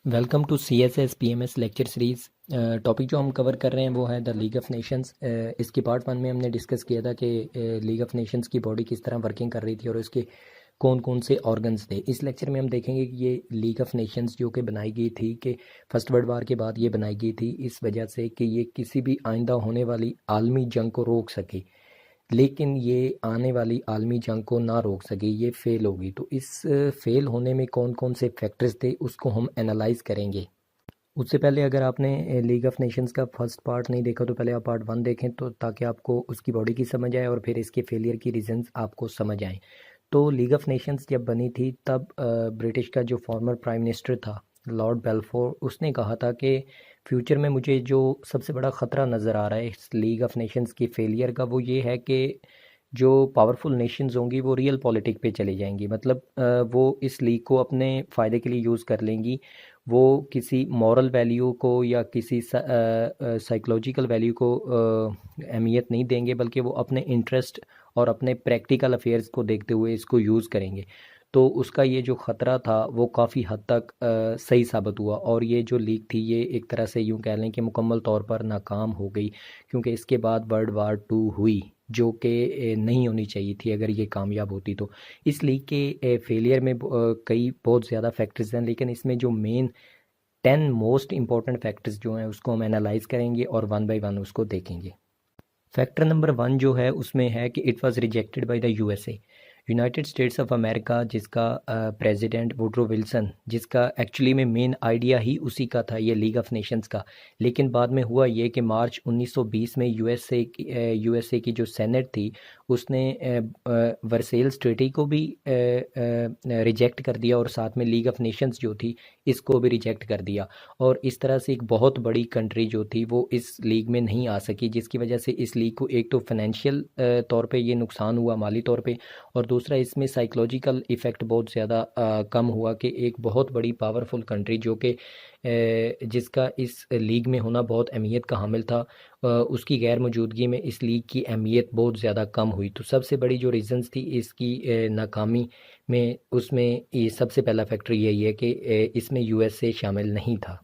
Welcome to C S S P M S lecture series. Topic जो हम cover कर रहे हैं वो है द लीग ऑफ नेशंस। इसके पार्ट वन में हमने डिस्कस किया था कि लीग ऑफ नेशंस की बॉडी किस तरह वर्किंग कर रही थी और उसके कौन कौन से ऑर्गन्स थे। इस लेक्चर में हम देखेंगे कि ये लीग ऑफ नेशंस जो कि बनाई गई थी कि फर्स्ट वर्ल्ड वार के बाद ये बनाई गई थी इस वजह से कि ये किसी भी आइंदा होने वाली आलमी जंग को रोक सके, लेकिन ये आने वाली आलमी जंग को ना रोक सके, ये फेल होगी। तो इस फेल होने में कौन कौन से फैक्टर्स थे उसको हम एनालाइज करेंगे। उससे पहले अगर आपने लीग ऑफ नेशंस का फर्स्ट पार्ट नहीं देखा तो पहले आप पार्ट वन देखें, तो ताकि आपको उसकी बॉडी की समझ आए और फिर इसके फेलियर की रीजंस आपको समझ आए। तो लीग ऑफ नेशंस जब बनी थी तब ब्रिटिश का जो फॉर्मर प्राइम मिनिस्टर था लॉर्ड बेल्फोर, उसने कहा था कि फ्यूचर में मुझे जो सबसे बड़ा ख़तरा नज़र आ रहा है इस लीग ऑफ नेशंस की फेलियर का, वो ये है कि जो पावरफुल नेशंस होंगी वो रियल पॉलिटिक पे चली जाएंगी। मतलब वो इस लीग को अपने फ़ायदे के लिए यूज़ कर लेंगी। वो किसी मॉरल वैल्यू को या किसी साइकोलॉजिकल वैल्यू को अहमियत नहीं देंगे, बल्कि वो अपने इंटरेस्ट और अपने प्रैक्टिकल अफेयर्स को देखते हुए इसको यूज़ करेंगे। तो उसका ये जो ख़तरा था वो काफ़ी हद तक सही साबित हुआ, और ये जो लीग थी ये एक तरह से यूँ कह लें कि मुकम्मल तौर पर नाकाम हो गई, क्योंकि इसके बाद वर्ल्ड वार टू हुई जो कि नहीं होनी चाहिए थी अगर ये कामयाब होती तो। इस लीग के फेलियर में कई बहुत ज़्यादा फैक्टर्स हैं, लेकिन इसमें जो मेन 10 मोस्ट इंपॉर्टेंट फैक्टर्स जो हैं उसको हम एनालाइज करेंगे और वन बाय वन उसको देखेंगे। फैक्टर नंबर वन जो है उसमें है कि it was rejected by the USA, United states of America, जिसका प्रेसिडेंट वुडरो विल्सन, जिसका एक्चुअली में मेन आइडिया ही उसी का था ये लीग ऑफ नेशंस का। लेकिन बाद में हुआ ये कि मार्च 1920 में यूएसए की जो सेनेट थी उसने वर्सेल्स ट्रीटी को भी रिजेक्ट कर दिया और साथ में लीग ऑफ नेशंस जो थी इसको भी रिजेक्ट कर दिया। और इस तरह से एक बहुत बड़ी कंट्री जो थी वो इस लीग में नहीं आ सकी, जिसकी वजह से इस लीग को एक तो फाइनेंशियल तौर पे ये नुकसान हुआ माली तौर पे, और दूसरा इसमें साइकोलॉजिकल इफ़ेक्ट बहुत ज़्यादा कम हुआ कि एक बहुत बड़ी पावरफुल कंट्री जो कि जिसका इस लीग में होना बहुत अहमियत का हामिल था, उसकी गैर मौजूदगी में इस लीग की अहमियत बहुत ज़्यादा कम हुई। तो सबसे बड़ी जो रीज़न्स थी इसकी नाकामी में, उसमें ये सबसे पहला फैक्टर यही है कि इसमें यूएसए शामिल नहीं था।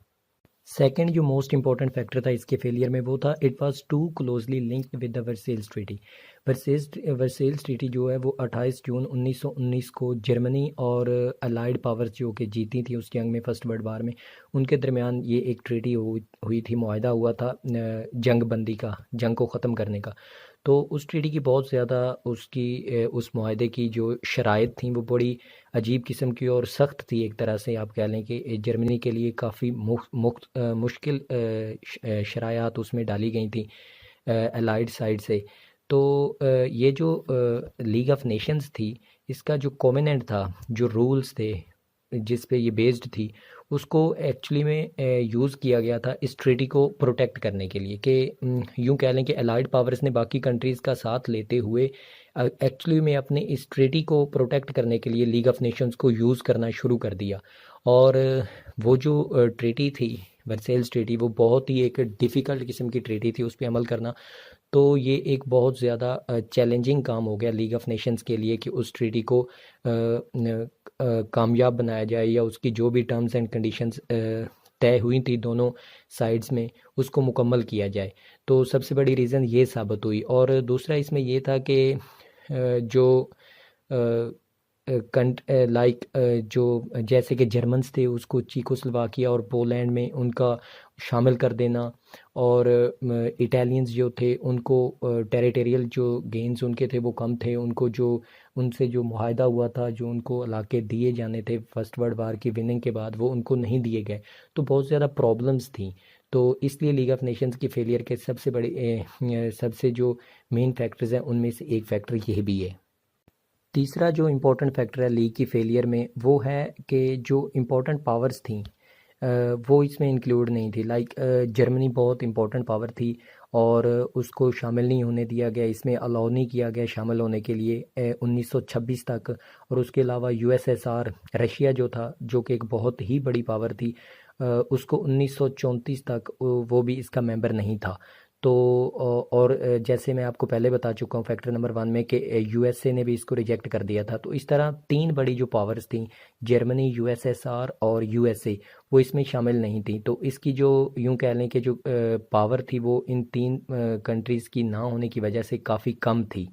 सेकंड जो मोस्ट इंपॉर्टेंट फैक्टर था इसके फेलियर में वो था it was too closely linked with the Versailles treaty. Versailles treaty जो है वो 28 जून 1919 को जर्मनी और अलाइड पावर्स जो कि जीती थी उस जंग में, फर्स्ट वर्ल्ड वार में, उनके दरमियान ये एक ट्रीटी हुई थी, मुआहदा हुआ था जंग बंदी का, जंग को ख़त्म करने का। तो उस ट्रीटी की बहुत ज़्यादा उस मुआहदे की जो शराइत थी वो बड़ी अजीब किस्म की और सख्त थी। एक तरह से आप कह लें कि जर्मनी के लिए काफ़ी मुश्किल शरायात उसमें डाली गई थी अलाइड साइड से। तो ये जो लीग ऑफ नेशंस थी इसका जो कोवेनेंट था, जो रूल्स थे जिस पे ये बेस्ड थी, उसको एक्चुअली में यूज़ किया गया था इस ट्रीटी को प्रोटेक्ट करने के लिए, कि यूँ कह लें कि अलाइड पावर्स ने बाकी कंट्रीज़ का साथ लेते हुए एक्चुअली में अपने इस ट्रीटी को प्रोटेक्ट करने के लिए लीग ऑफ नेशंस को यूज़ करना शुरू कर दिया। और वो जो ट्रीटी थी वर्सेल्स ट्रीटी, वो बहुत ही एक डिफ़िकल्ट किस्म की ट्रीटी थी, उस पर अमल करना। तो ये एक बहुत ज़्यादा चैलेंजिंग काम हो गया लीग ऑफ नेशंस के लिए कि उस ट्रीटी को कामयाब बनाया जाए, या उसकी जो भी टर्म्स एंड कंडीशंस तय हुई थी दोनों साइड्स में उसको मुकम्मल किया जाए। तो सबसे बड़ी रीज़न ये साबित हुई। और दूसरा इसमें ये था कि जो लाइक जो जैसे कि जर्मन्स थे उसको चीकोस्लोवाकिया और पोलैंड में उनका शामिल कर देना, और इटालियंस जो थे उनको टेरिटोरियल जो गेन्स उनके थे वो कम थे, उनको जो उनसे जो मुआहदा हुआ था, जो उनको इलाके दिए जाने थे फर्स्ट वर्ल्ड वार की विनिंग के बाद, वो उनको नहीं दिए गए। तो बहुत ज़्यादा प्रॉब्लम्स थी। तो इसलिए लीग ऑफ नेशंस के फेलियर के सबसे बड़े सबसे जो मेन फैक्टर्स हैं उनमें से एक फैक्टर ये भी है। तीसरा जो इम्पोर्टेंट फैक्टर है लीग की फेलियर में वो है कि जो इम्पोर्टेंट पावर्स थी वो इसमें इंक्लूड नहीं थी। लाइक जर्मनी बहुत इम्पोर्टेंट पावर थी और उसको शामिल नहीं होने दिया गया, इसमें अलाउ नहीं किया गया शामिल होने के लिए 1926 तक। और उसके अलावा यूएसएसआर, रशिया जो था, जो कि एक बहुत ही बड़ी पावर थी, उसको 1934 तक वो भी इसका मेंबर नहीं था। तो और जैसे मैं आपको पहले बता चुका हूँ फैक्टर नंबर 1 में कि यूएसए ने भी इसको रिजेक्ट कर दिया था। तो इस तरह 3 बड़ी जो पावर्स थी, जर्मनी, यूएसएसआर और यूएसए, वो इसमें शामिल नहीं थी। तो इसकी जो यूं कह लें कि जो पावर थी वो इन 3 कंट्रीज़ की ना होने की वजह से काफ़ी कम थी।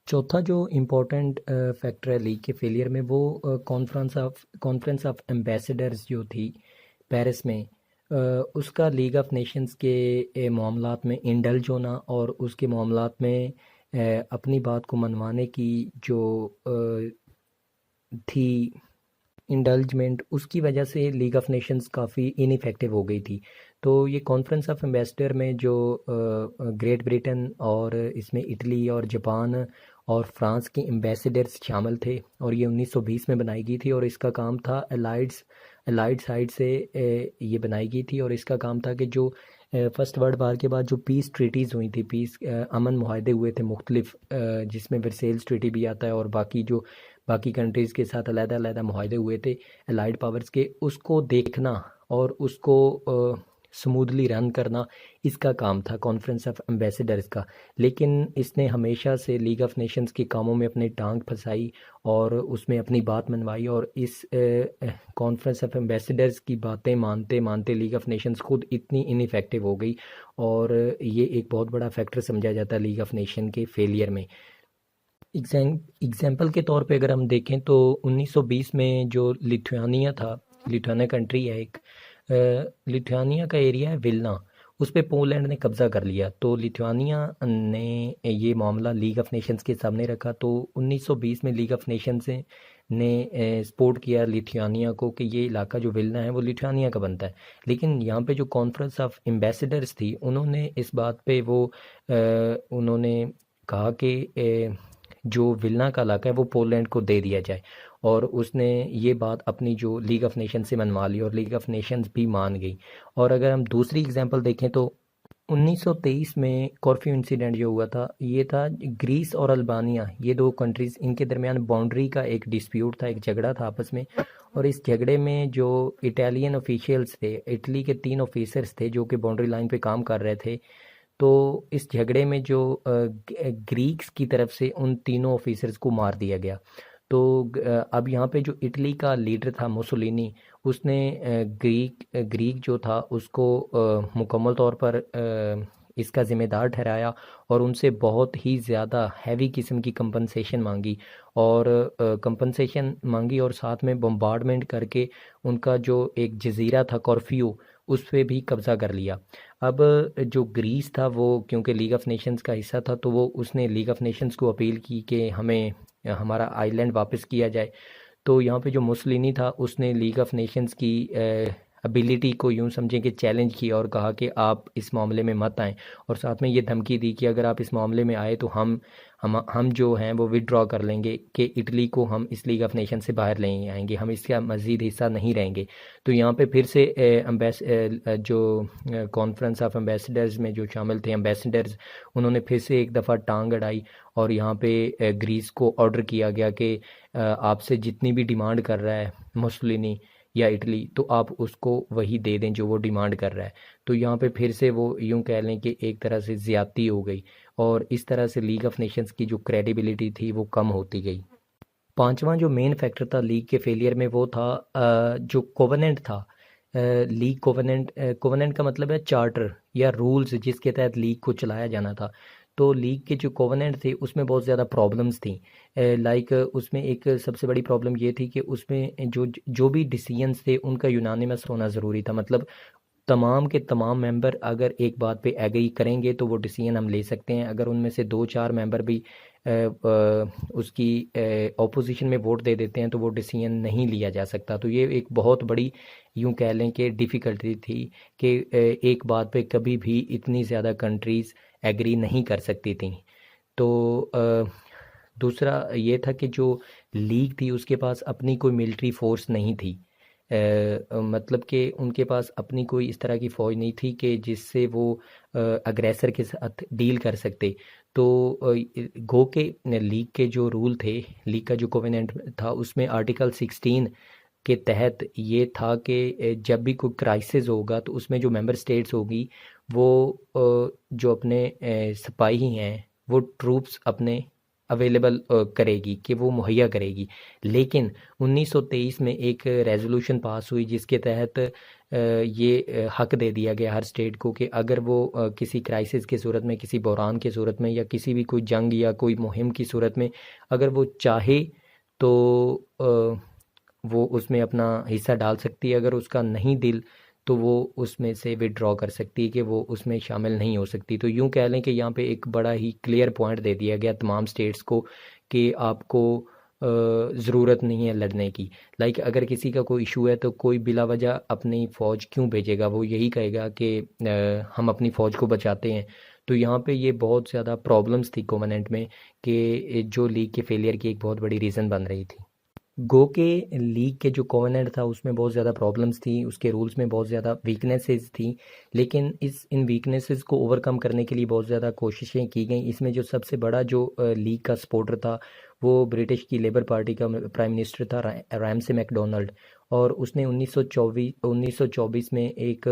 चौथा जो इम्पोर्टेंट फैक्टर है लीग के फेलियर में, वो कॉन्फ्रेंस ऑफ एम्बेसडर्स जो थी पेरिस में, उसका लीग ऑफ नेशंस के मामलात में इंडल्ज होना और उसके मामलात में अपनी बात को मनवाने की जो थी इंडल्जमेंट, उसकी वजह से लीग ऑफ नेशंस काफ़ी इनइफेक्टिव हो गई थी। तो ये कॉन्फ्रेंस ऑफ एम्बेसडर में जो ग्रेट ब्रिटेन और इसमें इटली और जापान और फ्रांस के एम्बेसडर्स शामिल थे, और ये 1920 में बनाई गई थी, और इसका काम था अलाइड साइड से ये बनाई गई थी। और इसका काम था कि जो फर्स्ट वर्ल्ड वार के बाद जो पीस ट्रीटीज़ हुई थी, अमन मुआहदे हुए थे मुख्तलिफ, जिसमें वर्सेल्स ट्रीटी भी आता है, और बाकी कंट्रीज़ के साथ अलग-अलग मुआहदे हुए थे अलाइड पावर्स के, उसको देखना और उसको स्मूथली रन करना, इसका काम था कॉन्फ्रेंस ऑफ एम्बेसडर्स का। लेकिन इसने हमेशा से लीग ऑफ नेशंस के कामों में अपनी टांग फंसाई और उसमें अपनी बात मनवाई, और इस कॉन्फ्रेंस ऑफ एम्बेसडर्स की बातें मानते मानते लीग ऑफ नेशंस खुद इतनी इनइफेक्टिव हो गई, और ये एक बहुत बड़ा फैक्टर समझा जाता है लीग ऑफ नेशन के फेलियर में। एग्जाम्पल के तौर पे अगर हम देखें तो 1920 में जो लिथुआनिया था, लिथुआनिया कंट्री है एक, लिथुआनिया का एरिया है विल्ना, उस पे पोलैंड ने कब्ज़ा कर लिया। तो लिथुआनिया ने ये मामला लीग ऑफ नेशंस के सामने रखा। तो 1920 में लीग ऑफ नेशंस ने सपोर्ट किया लिथुआनिया को कि ये इलाका जो विल्ना है वो लिथुआनिया का बनता है। लेकिन यहाँ पे जो कॉन्फ्रेंस ऑफ एम्बेसडर्स थी, उन्होंने इस बात पे उन्होंने कहा कि जो विल्ना का इलाका है वो पोलैंड को दे दिया जाए, और उसने ये बात अपनी जो लीग ऑफ नेशन से मनवा ली, और लीग ऑफ नेशंस भी मान गई। और अगर हम दूसरी एग्जांपल देखें तो 1923 में कॉर्फ्यू इंसिडेंट जो हुआ था, ये था ग्रीस और अल्बानिया, ये दो कंट्रीज़, इनके दरमियान बाउंड्री का एक डिस्प्यूट था, एक झगड़ा था आपस में। और इस झगड़े में जो इटालियन ऑफिशियल्स थे, इटली के 3 ऑफिसर्स थे जो कि बाउंड्री लाइन पे काम कर रहे थे, तो इस झगड़े में जो ग्रीक्स की तरफ से उन तीनों ऑफिसर्स को मार दिया गया। तो अब यहाँ पे जो इटली का लीडर था मुसोलिनी, उसने ग्रीक जो था उसको मुकम्मल तौर पर इसका ज़िम्मेदार ठहराया, और उनसे बहुत ही ज़्यादा हैवी किस्म की कंपनसेशन मांगी, और कंपनसेशन मांगी और साथ में बम्बार्डमेंट करके उनका जो एक जजीरा था कॉर्फ्यू, उस पे भी कब्ज़ा कर लिया। अब जो ग्रीस था वो क्योंकि लीग ऑफ नेशंस का हिस्सा था, तो वो उसने लीग ऑफ नेशंस को अपील की कि हमें हमारा आइलैंड वापस किया जाए। तो यहाँ पे जो मुसलिनी था उसने लीग ऑफ नेशंस की एबिलिटी को यूं समझें कि चैलेंज किया, और कहा कि आप इस मामले में मत आएँ, और साथ में ये धमकी दी कि अगर आप इस मामले में आए तो हम जो हैं वो विड्रॉ कर लेंगे, कि इटली को हम इस लीग ऑफ नेशन से बाहर ले आएंगे, हम इसका मज़ीद हिस्सा नहीं रहेंगे। तो यहाँ पे फिर से जो कॉन्फ्रेंस ऑफ एम्बेसडर्स में जो शामिल थे एम्बेसडर्स, उन्होंने फिर से एक दफ़ा टांग अड़ाई, और यहाँ पे ग्रीस को ऑर्डर किया गया कि आपसे जितनी भी डिमांड कर रहा है मुसलिनी या इटली, तो आप उसको वही दे दें जो वो डिमांड कर रहा है। तो यहाँ पे फिर से वो यूं कह लें कि एक तरह से ज़्यादती हो गई, और इस तरह से लीग ऑफ नेशंस की जो क्रेडिबिलिटी थी वो कम होती गई। पांचवा जो मेन फैक्टर था लीग के फेलियर में, वो था जो कोवेनेंट था, लीग कोवेनेंट। कोवेनेंट का मतलब है चार्टर या रूल्स जिसके तहत लीग को चलाया जाना था। तो लीग के जो कोवेनेंट थे उसमें बहुत ज़्यादा प्रॉब्लम्स थी। लाइक उसमें एक सबसे बड़ी प्रॉब्लम ये थी कि उसमें जो जो भी डिसीजंस थे उनका यूनानिमस होना ज़रूरी था। मतलब तमाम के तमाम मेंबर अगर एक बात पे एग्री करेंगे तो वो डिसीजन हम ले सकते हैं। अगर उनमें से 2-4 मेंबर भी उसकी ऑपोजिशन में वोट दे देते हैं तो वो डिसीजन नहीं लिया जा सकता। तो ये एक बहुत बड़ी यूं कह लें कि डिफ़िकल्टी थी कि एक बात पे कभी भी इतनी ज़्यादा कंट्रीज़ एग्री नहीं कर सकती थी। तो दूसरा ये था कि जो लीग थी उसके पास अपनी कोई मिलिट्री फोर्स नहीं थी। मतलब कि उनके पास अपनी कोई इस तरह की फ़ौज नहीं थी कि जिससे वो अग्रेसर के साथ डील कर सकते। तो गो के लीग के जो रूल थे, लीग का जो कोवेनेंट था, उसमें आर्टिकल 16 के तहत ये था कि जब भी कोई क्राइसिस होगा तो उसमें जो मेंबर स्टेट्स होगी वो जो अपने सिपाही हैं वो ट्रूप्स अपने अवेलेबल करेगी, कि वो मुहैया करेगी। लेकिन 1923 में एक रेजोल्यूशन पास हुई जिसके तहत ये हक दे दिया गया हर स्टेट को कि अगर वो किसी क्राइसिस की सूरत में, किसी बहरान की सूरत में, या किसी भी कोई जंग या कोई मुहिम की सूरत में अगर वो चाहे तो वो उसमें अपना हिस्सा डाल सकती है। अगर उसका नहीं दिल तो वो उसमें से विड्रॉ कर सकती है, कि वो उसमें शामिल नहीं हो सकती। तो यूँ कह लें कि यहाँ पे एक बड़ा ही क्लियर पॉइंट दे दिया गया तमाम स्टेट्स को कि आपको ज़रूरत नहीं है लड़ने की। लाइक अगर किसी का कोई इशू है तो कोई बिला वजह अपनी फ़ौज क्यों भेजेगा, वो यही कहेगा कि हम अपनी फ़ौज को बचाते हैं। तो यहाँ पे ये बहुत ज़्यादा प्रॉब्लम्स थी कोवेनेंट में, कि जो लीग के फेलियर की एक बहुत बड़ी रीज़न बन रही थी। गो के लीग के जो कोवेनेंट था उसमें बहुत ज़्यादा प्रॉब्लम्स थी, उसके रूल्स में बहुत ज़्यादा वीकनेसेस थी। लेकिन इन वीकनेसेस को ओवरकम करने के लिए बहुत ज़्यादा कोशिशें की गई। इसमें जो सबसे बड़ा जो लीग का सपोर्टर था वो ब्रिटिश की लेबर पार्टी का प्राइम मिनिस्टर था, रैमसे मैकडोनल्ड। और उसने 1924 में एक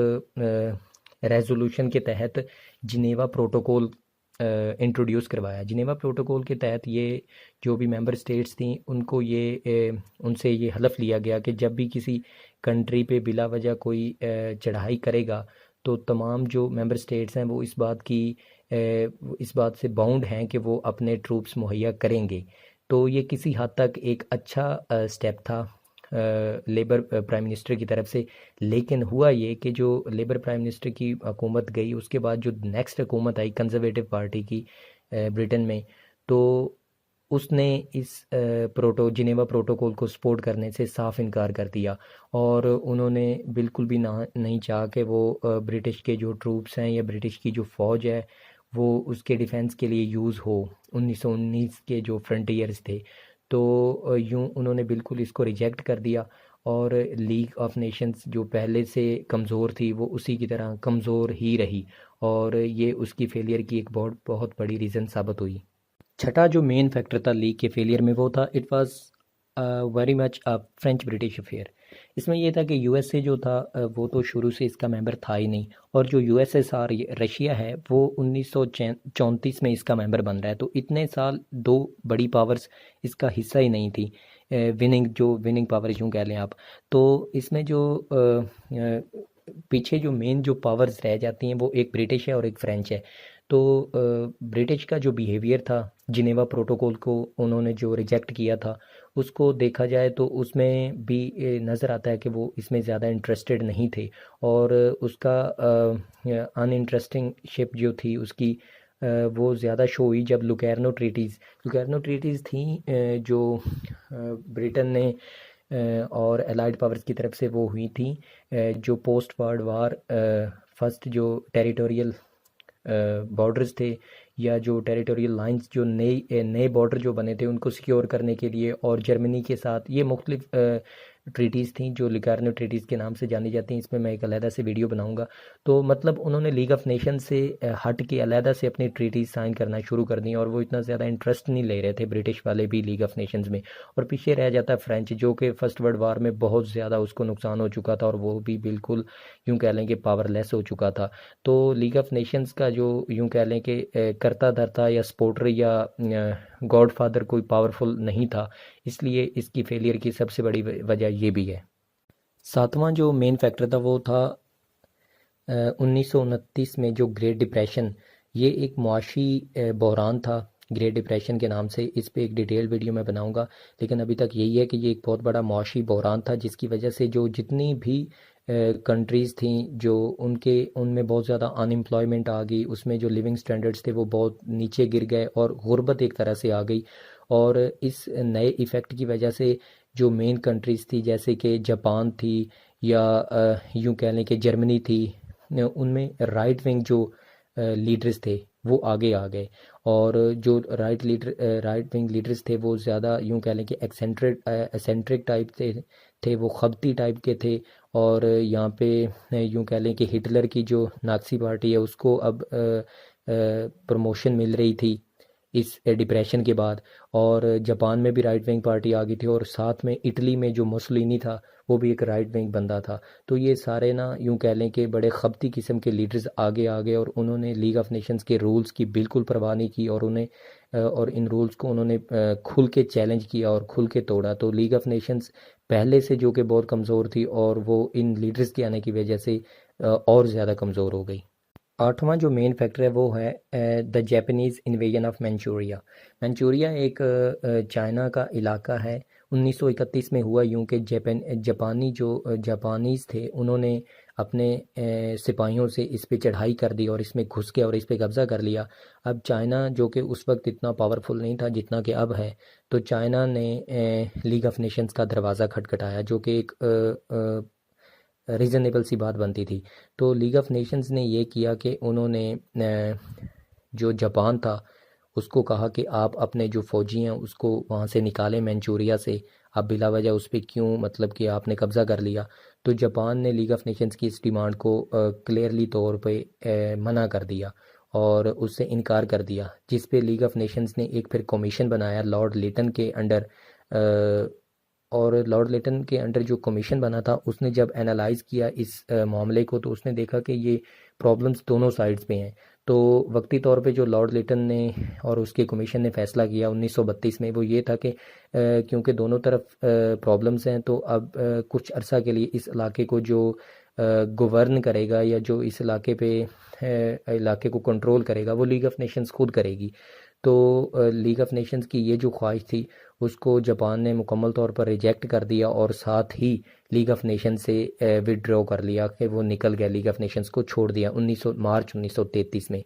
रेजोल्यूशन के तहत जिनेवा प्रोटोकॉल इंट्रोड्यूस करवाया। जिनेवा प्रोटोकॉल के तहत ये जो भी मेंबर स्टेट्स थी उनको उनसे ये हलफ लिया गया कि जब भी किसी कंट्री पे बिला वजह कोई चढ़ाई करेगा तो तमाम जो मेंबर स्टेट्स हैं वो इस बात से बाउंड हैं कि वो अपने ट्रूप्स मुहैया करेंगे। तो ये किसी हद तक एक अच्छा स्टेप था लेबर प्राइम मिनिस्टर की तरफ से। लेकिन हुआ ये कि जो लेबर प्राइम मिनिस्टर की हुकूमत गई उसके बाद जो नेक्स्ट हुकूमत आई कंजर्वेटिव पार्टी की ब्रिटेन में, तो उसने इस जिनेवा प्रोटोकॉल को सपोर्ट करने से साफ इनकार कर दिया। और उन्होंने बिल्कुल भी ना नहीं चाहा कि वो ब्रिटिश के जो ट्रूप्स हैं या ब्रिटिश की जो फ़ौज है वो उसके डिफेंस के लिए यूज़ हो। 1919 के जो फ्रंटियर्स थे, तो यूँ उन्होंने बिल्कुल इसको रिजेक्ट कर दिया। और लीग ऑफ नेशंस जो पहले से कमज़ोर थी वो उसी की तरह कमज़ोर ही रही, और ये उसकी फेलियर की एक बहुत बहुत बड़ी रीज़न साबित हुई। छठा जो मेन फैक्टर था लीग के फेलियर में वो था, it was very much a French British affair. इसमें यह था कि यूएसए जो था वो तो शुरू से इसका मेंबर था ही नहीं, और जो यूएसएसआर रशिया है वो 1934 में इसका मेंबर बन रहा है। तो इतने साल दो बड़ी पावर्स इसका हिस्सा ही नहीं थी, विनिंग पावर यूँ कह लें आप। तो इसमें जो पीछे जो मेन जो पावर्स रह जाती हैं वो एक ब्रिटिश है और एक फ्रेंच है। तो ब्रिटिश का जो बिहेवियर था, जिनेवा प्रोटोकॉल को उन्होंने जो रिजेक्ट किया था, उसको देखा जाए तो उसमें भी नज़र आता है कि वो इसमें ज़्यादा इंटरेस्टेड नहीं थे। और उसका अनइंटरेस्टिंग शिप जो थी उसकी वो ज़्यादा शो हुई जब लुकैर्नो ट्रीटीज़ थी, जो ब्रिटेन ने और एलाइड पावर्स की तरफ से वो हुई थी, जो पोस्ट वर्ल्ड वार फर्स्ट जो टेरिटोरियल बॉर्डर्स थे, या जो टेरिटोरियल लाइंस, जो नए नए बॉर्डर जो बने थे उनको सिक्योर करने के लिए, और जर्मनी के साथ ये मुख्तलिफ ट्रीटीज़ थी जो लिगार्नो ट्रीटीज़ के नाम से जानी जाती हैं। इसमें मैं एक अलहदा से वीडियो बनाऊंगा। तो मतलब उन्होंने लीग ऑफ नेशन से हट के अलहदा से अपनी ट्रीटीज़ साइन करना शुरू कर दी, और वो इतना ज़्यादा इंटरेस्ट नहीं ले रहे थे ब्रिटिश वाले भी लीग ऑफ नेशंस में। और पीछे रह जाता फ्रेंच, जो कि फर्स्ट वर्ल्ड वार में बहुत ज़्यादा उसको नुकसान हो चुका था, और वो भी बिल्कुल यूँ कह लें कि पावरलेस हो चुका था। तो लीग ऑफ नेशंस का जो यूँ कह लें कि करता धरता या सपोर्टर या गॉडफादर कोई पावरफुल नहीं था, इसलिए इसकी फेलियर की सबसे बड़ी वजह ये भी है। सातवां जो मेन फैक्टर था वो था 1929 में जो ग्रेट डिप्रेशन, ये एक मुआशी बहरान था ग्रेट डिप्रेशन के नाम से। इस पे एक डिटेल वीडियो मैं बनाऊंगा, लेकिन अभी तक यही है कि ये एक बहुत बड़ा मुआशी बहरान था जिसकी वजह से जो जितनी भी कंट्रीज़ थी जो उनमें बहुत ज़्यादा अनएम्प्लॉयमेंट आ गई, उसमें जो लिविंग स्टैंडर्ड्स थे वो बहुत नीचे गिर गए, और गुर्बत एक तरह से आ गई। और इस नए इफ़ेक्ट की वजह से जो मेन कंट्रीज़ थी जैसे कि जापान थी, या यूँ कह लें कि जर्मनी थी, उनमें राइट विंग जो लीडर्स थे वो आगे आ गए। और जो राइट विंग लीडर्स थे वो ज़्यादा यूँ कह लें कि एक्सेंट्रिक टाइप थे, वो खबती टाइप के थे। और यहाँ पे यूँ कह लें कि हिटलर की जो नाज़ी पार्टी है उसको अब प्रमोशन मिल रही थी इस डिप्रेशन के बाद। और जापान में भी राइट विंग पार्टी आ गई थी, और साथ में इटली में जो मुसोलिनी था वो भी एक राइट विंग बंदा था। तो ये सारे ना यूँ कह लें कि बड़े खबती किस्म के लीडर्स आगे आ गए और उन्होंने लीग ऑफ नेशंस के रूल्स की बिल्कुल परवाह नहीं की और उन्हें और इन रूल्स को उन्होंने खुल के चैलेंज किया और खुल के तोड़ा। तो लीग ऑफ नेशंस पहले से जो कि बहुत कमज़ोर थी और वो इन लीडर्स के आने की वजह से और ज़्यादा कमज़ोर हो गई। आठवां जो मेन फैक्टर है वो है the Japanese invasion of Manchuria. Manchuria एक चाइना का इलाका है। 1931 में हुआ यूं कि जापानी जो जापानीज़ थे उन्होंने अपने सिपाहियों से इस पे चढ़ाई कर दी और इसमें घुस के और इस पे कब्ज़ा कर लिया। अब चाइना जो कि उस वक्त इतना पावरफुल नहीं था जितना कि अब है, तो चाइना ने लीग ऑफ नेशंस का दरवाज़ा खटखटाया जो कि एक रीज़नेबल सी बात बनती थी। तो लीग ऑफ नेशंस ने ये किया कि उन्होंने जो जापान था उसको कहा कि आप अपने जो फ़ौजी हैं उसको वहाँ से निकालें मंचूरिया से, आप बिला वजह उस पर क्यों मतलब कि आपने कब्ज़ा कर लिया। तो जापान ने लीग ऑफ नेशंस की इस डिमांड को क्लियरली तौर पे मना कर दिया और उससे इनकार कर दिया, जिस पे लीग ऑफ नेशंस ने एक फिर कमीशन बनाया लॉर्ड लिटन के अंडर। और लॉर्ड लिटन के अंडर जो कमीशन बना था उसने जब एनालाइज़ किया इस मामले को तो उसने देखा कि ये प्रॉब्लम्स दोनों साइड्स पे हैं। तो वक्ती तौर पे जो लॉर्ड लिटन ने और उसके कमीशन ने फ़ैसला किया 1932 में वो ये था कि क्योंकि दोनों तरफ प्रॉब्लम्स हैं तो अब कुछ अरसा के लिए इस इलाके को जो गवर्न करेगा या जो इस इलाके पे इलाके को कंट्रोल करेगा वो लीग ऑफ नेशंस खुद करेगी। तो लीग ऑफ नेशंस की ये जो ख्वाहिश थी उसको जापान ने मुकम्मल तौर पर रिजेक्ट कर दिया और साथ ही लीग ऑफ नेशन से विड्रॉ कर लिया कि वो निकल गया, लीग ऑफ नेशंस को छोड़ दिया 1900 मार्च 1933 में।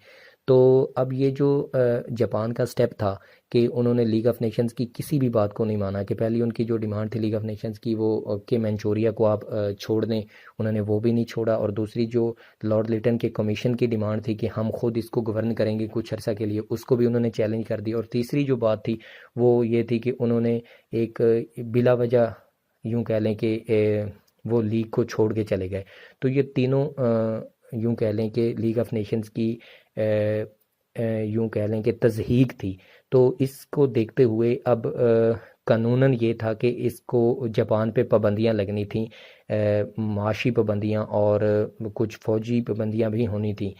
तो अब ये जो जापान का स्टेप था कि उन्होंने लीग ऑफ नेशंस की किसी भी बात को नहीं माना, कि पहली उनकी जो डिमांड थी लीग ऑफ नेशंस की वो कि मंचूरिया को आप छोड़ दें, उन्होंने वो भी नहीं छोड़ा। और दूसरी जो लॉर्ड लिटन के कमीशन की डिमांड थी कि हम खुद इसको गवर्न करेंगे कुछ अर्सा के लिए, उसको भी उन्होंने चैलेंज कर दी। और तीसरी जो बात थी वो ये थी कि उन्होंने एक बिला वजह यूँ कह लें कि वो लीग को छोड़ के चले गए। तो ये तीनों यूँ कह लें कि लीग ऑफ नेशंस की यूँ कह लें कि तज़हीक थी। तो इसको देखते हुए अब कानूनन ये था कि इसको जापान पे पाबंदियां लगनी थी, माशी पाबंदियां और कुछ फ़ौजी पाबंदियां भी होनी थी।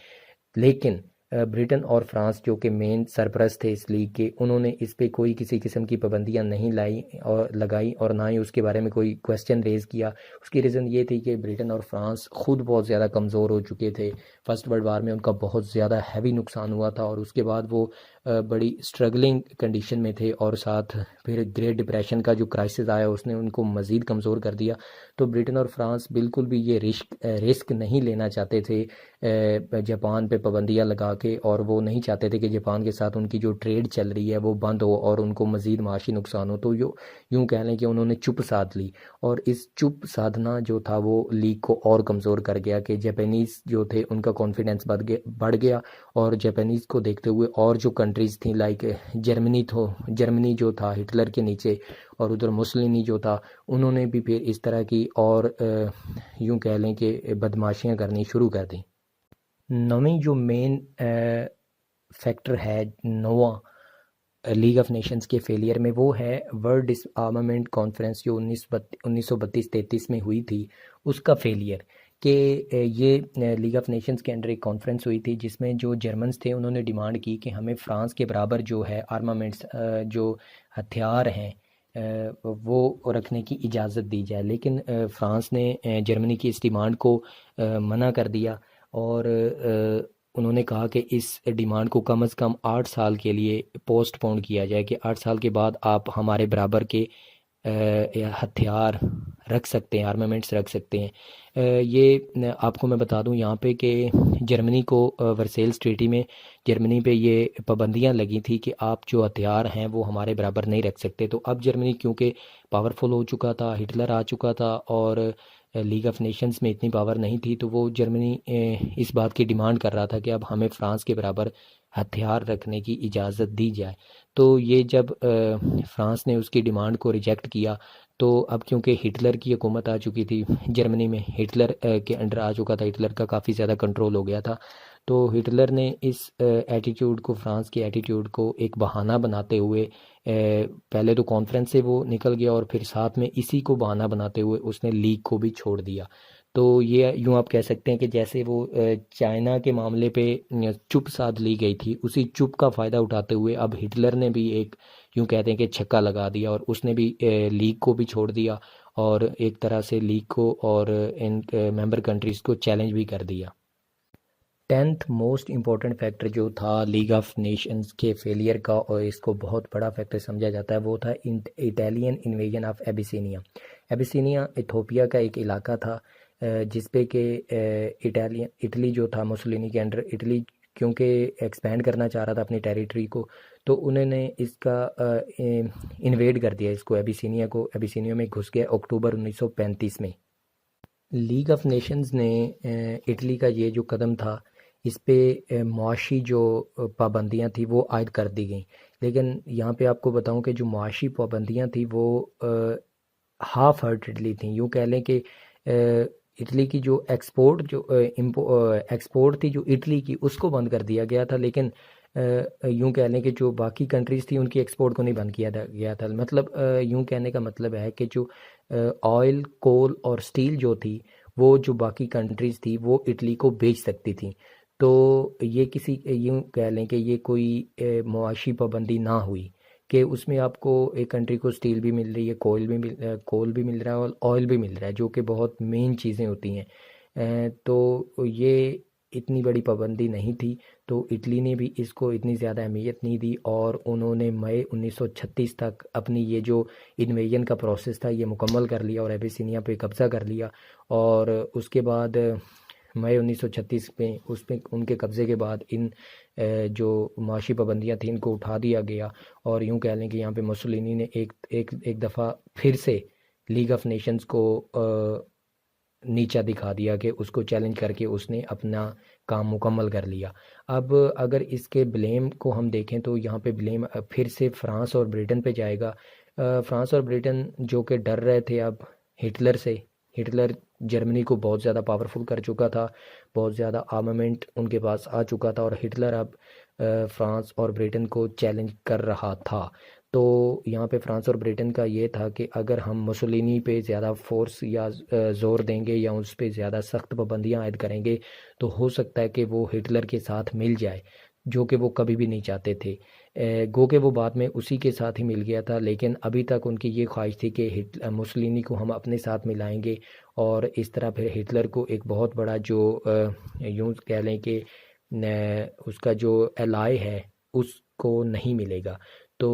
लेकिन ब्रिटेन और फ्रांस जो कि मेन सरपरस्त थे इस लीग के, उन्होंने इस पे कोई किसी किस्म की पाबंदियां नहीं लाई और लगाई और ना ही उसके बारे में कोई क्वेश्चन रेज़ किया। उसकी रीज़न ये थी कि ब्रिटेन और फ्रांस खुद बहुत ज़्यादा कमज़ोर हो चुके थे। फर्स्ट वर्ल्ड वार में उनका बहुत ज़्यादा हैवी नुकसान हुआ था और उसके बाद वो बड़ी स्ट्रगलिंग कंडीशन में थे और साथ फिर ग्रेट डिप्रेशन का जो क्राइसिस आया उसने उनको मज़ीद कमज़ोर कर दिया। तो ब्रिटेन और फ्रांस बिल्कुल भी ये रिस्क नहीं लेना चाहते थे जापान पे पाबंदियां लगा के, और वो नहीं चाहते थे कि जापान के साथ उनकी जो ट्रेड चल रही है वो बंद हो और उनको मज़ीद माशी नुकसान हो। तो यूँ कह लें कि उन्होंने चुप साध ली और इस चुप साधना जो था वो लीग को और कमज़ोर कर गया कि जापानीज़ जो थे उनका कॉन्फिडेंस बढ़ गया। और जापानीज़ को देखते हुए और जो कंट्रीज़ थी लाइक जर्मनी जो था हिटलर के नीचे और उधर मुसलिनी जो था, उन्होंने भी फिर इस तरह की और यूँ कह लें कि बदमाशियाँ करनी शुरू कर दी। नौवीं जो मेन फैक्टर है नौवां लीग ऑफ नेशंस के फेलियर में वो है वर्ल्ड डिसआर्मामेंट कॉन्फ्रेंस जो 1932-33 में हुई थी, उसका फेलियर। कि ये लीग ऑफ नेशंस के अंडर एक कॉन्फ्रेंस हुई थी जिसमें जो जर्मन्स थे उन्होंने डिमांड की कि हमें फ्रांस के बराबर जो है आर्मामेंट्स जो हथियार हैं वो रखने की इजाज़त दी जाए। लेकिन फ्रांस ने जर्मनी की इस डिमांड को मना कर दिया और उन्होंने कहा कि इस डिमांड को कम से कम 8 साल के लिए पोस्टपोन किया जाए, कि 8 साल के बाद आप हमारे बराबर के हथियार रख सकते हैं, आर्मामेंट्स रख सकते हैं। ये आपको मैं बता दूं यहाँ पे कि जर्मनी को वर्सेल्स ट्रीटी में जर्मनी पे ये पाबंदियाँ लगी थी कि आप जो हथियार हैं वो हमारे बराबर नहीं रख सकते। तो अब जर्मनी क्योंकि पावरफुल हो चुका था, हिटलर आ चुका था और लीग ऑफ नेशंस में इतनी पावर नहीं थी, तो वो जर्मनी इस बात की डिमांड कर रहा था कि अब हमें फ्रांस के बराबर हथियार रखने की इजाज़त दी जाए। तो ये जब फ्रांस ने उसकी डिमांड को रिजेक्ट किया तो अब क्योंकि हिटलर की हुकूमत आ चुकी थी जर्मनी में, हिटलर के अंडर आ चुका था, हिटलर का काफ़ी ज़्यादा कंट्रोल हो गया था, तो हिटलर ने इस एटीट्यूड को, फ्रांस के एटीट्यूड को एक बहाना बनाते हुए पहले तो कॉन्फ्रेंस से वो निकल गया और फिर साथ में इसी को बहाना बनाते हुए उसने लीग को भी छोड़ दिया। तो ये यूँ आप कह सकते हैं कि जैसे वो चाइना के मामले पे चुप साध ली गई थी, उसी चुप का फ़ायदा उठाते हुए अब हिटलर ने भी एक, यूँ कहते हैं कि छक्का लगा दिया और उसने भी लीग को भी छोड़ दिया और एक तरह से लीग को और इन मेंबर कंट्रीज़ को चैलेंज भी कर दिया। 10th मोस्ट इम्पोर्टेंट फैक्टर जो था लीग ऑफ नेशंस के फेलियर का, और इसको बहुत बड़ा फैक्टर समझा जाता है, वो था Italian invasion of Abyssinia. Abyssinia Ethiopia का एक इलाका था जिसपे कि इटली जो था मुसोलिनी के अंडर, इटली क्योंकि एक्सपेंड करना चाह रहा था अपनी टेरिटरी को, तो उन्होंने इसका इन्वेड कर दिया, इसको एबिसिनिया को, एबिसिनिया में घुस गया अक्टूबर 1935 में। लीग ऑफ नेशंस ने इटली का ये जो कदम था, इस पे मुआशी जो पाबंदियाँ थी वो आयद कर दी गई। लेकिन यहाँ पे आपको बताऊँ कि जो मुआशी पाबंदियाँ थी वो हाफ हार्टेडली थी, यूँ कह लें कि इटली की जो एक्सपोर्ट जो एक्सपोर्ट थी जो इटली की, उसको बंद कर दिया गया था। लेकिन यूँ कह लें कि जो बाकी कंट्रीज़ थी उनकी एक्सपोर्ट को नहीं बंद किया गया था। मतलब यूँ कहने का मतलब है कि जो ऑयल, कोल और स्टील जो थी, वो जो बाकी कंट्रीज़ थी वो इटली को बेच सकती थी। तो ये किसी, यूँ कह लें कि ये कोई मुआशी पाबंदी ना हुई कि उसमें आपको एक कंट्री को स्टील भी मिल रही है, कोल भी मिल रहा है और ऑयल भी मिल रहा है, जो कि बहुत मेन चीज़ें होती हैं। तो ये इतनी बड़ी पाबंदी नहीं थी, तो इटली ने भी इसको इतनी ज़्यादा अहमियत नहीं दी और उन्होंने मई 1936 तक अपनी ये जो इन्वेजन का प्रोसेस था ये मुकम्मल कर लिया और एबिसिनिया पे कब्ज़ा कर लिया। और उसके बाद मई 1936 में उसमें उनके कब्ज़े के बाद इन जो माशी पाबंदियाँ थी इनको उठा दिया गया। और यूँ कह लें कि यहाँ पे मुसोलिनी ने एक दफ़ा फिर से लीग ऑफ नेशंस को नीचा दिखा दिया कि उसको चैलेंज करके उसने अपना काम मुकम्मल कर लिया। अब अगर इसके ब्लेम को हम देखें तो यहाँ पे ब्लेम फिर से फ्रांस और ब्रिटेन पे जाएगा। फ्रांस और ब्रिटेन जो कि डर रहे थे अब हिटलर से, हिटलर जर्मनी को बहुत ज़्यादा पावरफुल कर चुका था, बहुत ज़्यादा आर्मामेंट उनके पास आ चुका था और हिटलर अब फ्रांस और ब्रिटेन को चैलेंज कर रहा था। तो यहाँ पे फ्रांस और ब्रिटेन का ये था कि अगर हम मुसोलिनी पे ज़्यादा फोर्स या ज़ोर देंगे या उस पे ज़्यादा सख्त पाबंदियाँ आयद करेंगे तो हो सकता है कि वो हिटलर के साथ मिल जाए, जो कि वो कभी भी नहीं चाहते थे। गो के वो बाद में उसी के साथ ही मिल गया था, लेकिन अभी तक उनकी ये ख्वाहिश थी कि मुसोलिनी को हम अपने साथ मिलाएंगे और इस तरह फिर हिटलर को एक बहुत बड़ा जो यूँ कह लें कि उसका जो एलाय है उसको नहीं मिलेगा। तो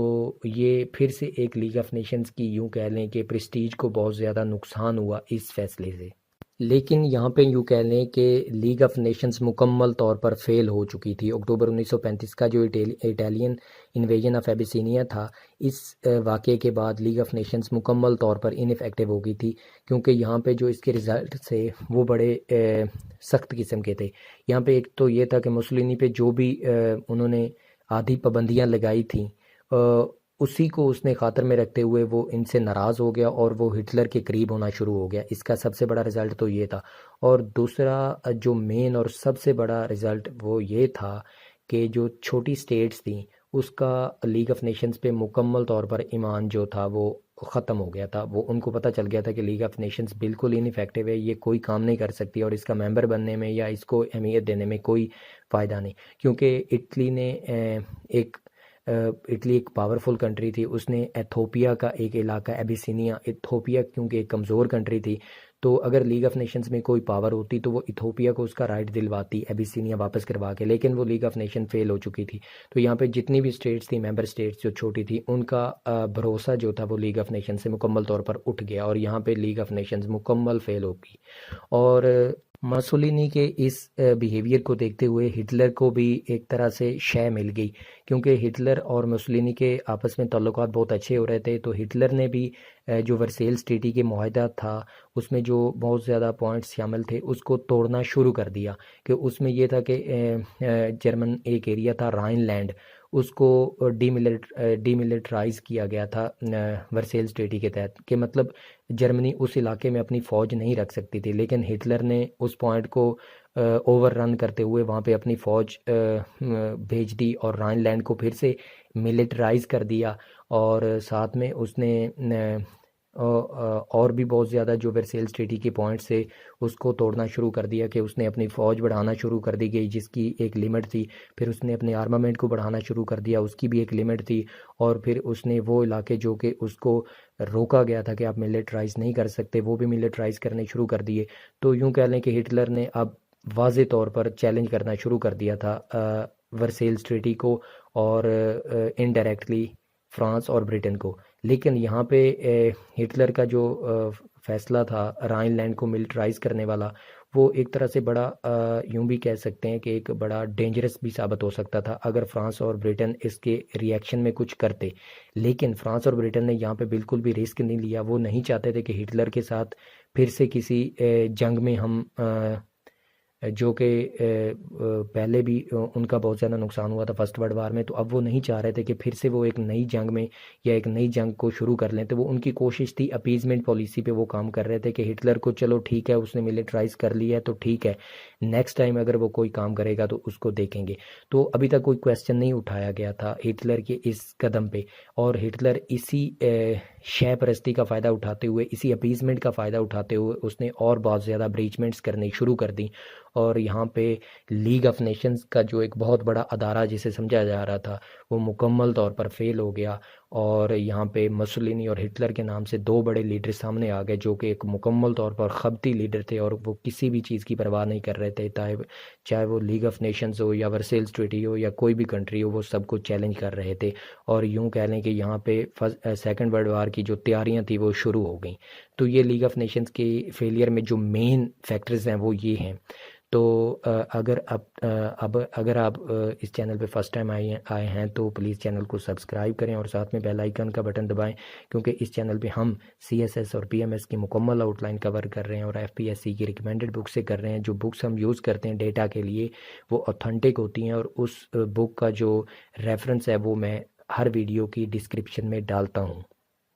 ये फिर से एक लीग ऑफ नेशंस की, यूँ कह लें कि प्रेस्टीज को बहुत ज़्यादा नुकसान हुआ इस फैसले से। लेकिन यहाँ पे यूँ कह लें कि लीग ऑफ नेशंस मुकम्मल तौर पर फेल हो चुकी थी। अक्टूबर 1935 का जो इटालियन इन्वेजन ऑफ एबिसिनिया था, इस वाक़े के बाद लीग ऑफ नेशंस मुकम्मल तौर पर इनफेक्टिव हो गई थी, क्योंकि यहाँ पे जो इसके रिज़ल्ट थे वो बड़े सख्त किस्म के थे। यहाँ पे एक तो ये था कि मुसोलिनी पे जो भी उन्होंने आधी पाबंदियाँ लगाई थी, उसी को उसने खातर में रखते हुए वो इनसे नाराज़ हो गया और वो हिटलर के करीब होना शुरू हो गया। इसका सबसे बड़ा रिज़ल्ट तो ये था। और दूसरा जो मेन और सबसे बड़ा रिज़ल्ट वो ये था कि जो छोटी स्टेट्स थी उसका लीग ऑफ नेशंस पे मुकम्मल तौर पर ईमान जो था वो ख़त्म हो गया था। वो उनको पता चल गया था कि लीग ऑफ नेशंस बिल्कुल इनफेक्टिव है, ये कोई काम नहीं कर सकती और इसका मेंबर बनने में या इसको अहमियत देने में कोई फ़ायदा नहीं। क्योंकि इटली एक पावरफुल कंट्री थी, उसने एथोपिया का एक इलाका एबिसिनिया, इथोपिया क्योंकि एक कमज़ोर कंट्री थी, तो अगर लीग ऑफ नेशंस में कोई पावर होती तो वो इथोपिया को उसका राइट दिलवाती एबिसिनिया वापस करवा के, लेकिन वो लीग ऑफ नेशन फेल हो चुकी थी। तो यहाँ पे जितनी भी स्टेट्स थी, मेंबर स्टेट्स जो छोटी थी, उनका भरोसा जो था वो लीग ऑफ नेशन से मुकम्मल तौर पर उठ गया और यहाँ पे लीग ऑफ नेशंस मुकम्मल फेल हो गई। और मसोलिनी के इस बिहेवियर को देखते हुए हिटलर को भी एक तरह से शय मिल गई, क्योंकि हिटलर और मुसोलिनी के आपस में ताल्लुकात बहुत अच्छे हो रहे थे। तो हिटलर ने भी जो वर्सेल्स ट्रीटी के मुआहदा था उसमें जो बहुत ज़्यादा पॉइंट्स शामिल थे उसको तोड़ना शुरू कर दिया। कि उसमें ये था कि जर्मन एक एरिया था राइनलैंड, उसको डीमिलिटराइज किया गया था वर्सेल्स ट्रीटी के तहत, कि मतलब जर्मनी उस इलाके में अपनी फ़ौज नहीं रख सकती थी, लेकिन हिटलर ने उस पॉइंट को ओवर रन करते हुए वहाँ पे अपनी फ़ौज भेज दी और राइनलैंड को फिर से मिलिटराइज कर दिया। और साथ में उसने और भी बहुत ज़्यादा जो वर्सेल्स ट्रीटी के पॉइंट्स थे उसको तोड़ना शुरू कर दिया, कि उसने अपनी फ़ौज बढ़ाना शुरू कर दी गई जिसकी एक लिमिट थी। फिर उसने अपने आर्मामेंट को बढ़ाना शुरू कर दिया, उसकी भी एक लिमिट थी। और फिर उसने वो इलाके जो कि उसको रोका गया था कि आप मिलिटराइज नहीं कर सकते, वो भी मिलिटराइज करने शुरू कर दिए। तो यूँ कह लें कि हिटलर ने अब वाज़े तौर पर चैलेंज करना शुरू कर दिया था वर्सेल्स ट्रीटी को, और इनडायरेक्टली फ्रांस और ब्रिटेन को। लेकिन यहाँ पे हिटलर का जो फैसला था राइनलैंड को मिलिटराइज करने वाला, वो एक तरह से बड़ा यूं भी कह सकते हैं कि एक बड़ा डेंजरस भी साबित हो सकता था अगर फ्रांस और ब्रिटेन इसके रिएक्शन में कुछ करते। लेकिन फ्रांस और ब्रिटेन ने यहाँ पे बिल्कुल भी रिस्क नहीं लिया। वो नहीं चाहते थे कि हिटलर के साथ फिर से किसी जंग में हम जो कि पहले भी उनका बहुत ज़्यादा नुकसान हुआ था फर्स्ट वर्ल्ड वार में। तो अब वो नहीं चाह रहे थे कि फिर से वो एक नई जंग में या एक नई जंग को शुरू कर लें। तो वो उनकी कोशिश थी, अपीजमेंट पॉलिसी पे वो काम कर रहे थे कि हिटलर को चलो ठीक है उसने मिलिटराइज कर लिया है तो ठीक है, नेक्स्ट टाइम अगर वो कोई काम करेगा तो उसको देखेंगे। तो अभी तक कोई क्वेश्चन नहीं उठाया गया था हिटलर के इस कदम पे, और हिटलर इसी शय परस्ती का फ़ायदा उठाते हुए, इसी अपीजमेंट का फ़ायदा उठाते हुए उसने और बहुत ज़्यादा ब्रीचमेंट्स करनी शुरू कर दी। और यहाँ पे लीग ऑफ नेशंस का जो एक बहुत बड़ा अदारा जिसे समझा जा रहा था वो मुकम्मल तौर पर फेल हो गया। और यहाँ पे मसोलिनी और हिटलर के नाम से दो बड़े लीडर सामने आ गए जो कि एक मुकम्मल तौर पर खबती लीडर थे, और वो किसी भी चीज़ की परवाह नहीं कर रहे थे, चाहे वो लीग ऑफ नेशंस हो या वर्सेल्स ट्रीटी हो या कोई भी कंट्री हो, वो सबको चैलेंज कर रहे थे। और यूँ कह लें कि यहाँ पे सेकेंड वर्ल्ड वार की जो तैयारियाँ थी वो शुरू हो गई। तो ये लीग ऑफ नेशंस के फेलियर में जो मेन फैक्टर्स हैं वो ये हैं। तो अगर आप इस चैनल पे फर्स्ट टाइम आए हैं तो प्लीज़ चैनल को सब्सक्राइब करें और साथ में बेल आइकन का बटन दबाएं, क्योंकि इस चैनल पे हम CSS और PMS की मुकम्मल आउटलाइन कवर कर रहे हैं और FPSC की रिकमेंडेड बुक से कर रहे हैं। जो बुक्स हम यूज़ करते हैं डेटा के लिए वो ऑथेंटिक होती हैं, और उस बुक का जो रेफरेंस है वो मैं हर वीडियो की डिस्क्रिप्शन में डालता हूँ।